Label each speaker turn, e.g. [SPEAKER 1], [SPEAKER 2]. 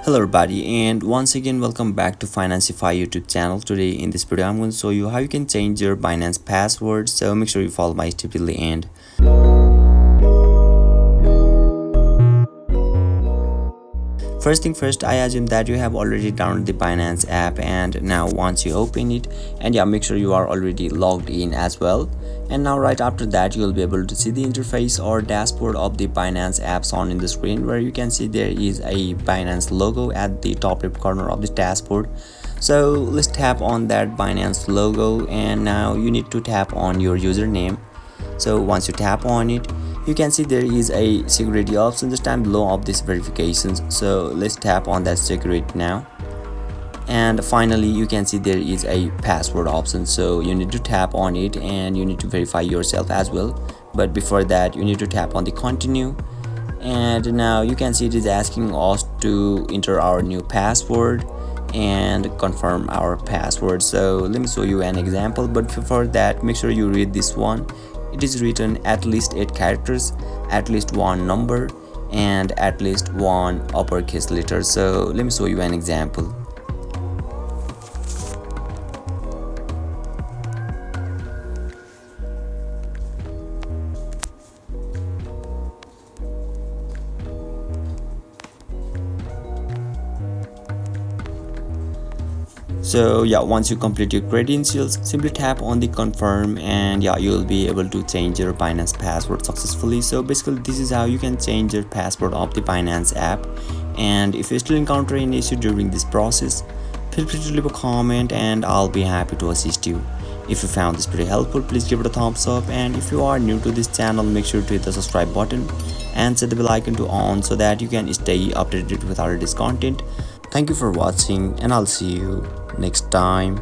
[SPEAKER 1] Hello everybody, and once again welcome back to Financify YouTube channel. Today in this video I'm going to show you how you can change your Binance password, so make sure you follow my step till the end. First thing first, I assume that you have already downloaded the Binance app, and now once you open it, and make sure you are already logged in as well. And now right after that, you will be able to see the interface or dashboard of the Binance apps on in the screen, where you can see there is a Binance logo at the top left corner of the dashboard. So let's tap on that Binance logo, and now you need to tap on your username. So once you tap on it, you can see there is a security option just time below of this verifications. So let's tap on that security now, and finally you can see there is a password option, so you need to tap on it and you need to verify yourself as well. But before that, you need to tap on the continue, and now you can see it is asking us to enter our new password and confirm our password. So let me show you an example, but before that, make sure you read this one. It is written at least 8 characters, at least 1 number, and at least 1 uppercase letter. So let me show you an example. So once you complete your credentials, simply tap on the confirm, and you will be able to change your Binance password successfully. So basically this is how you can change your password of the Binance app. And if you still encounter any issue during this process, feel free to leave a comment and I'll be happy to assist you. If you found this pretty helpful, please give it a thumbs up, and if you are new to this channel, make sure to hit the subscribe button and set the bell icon to on so that you can stay updated with our latest content. Thank you for watching, and I'll see you next time.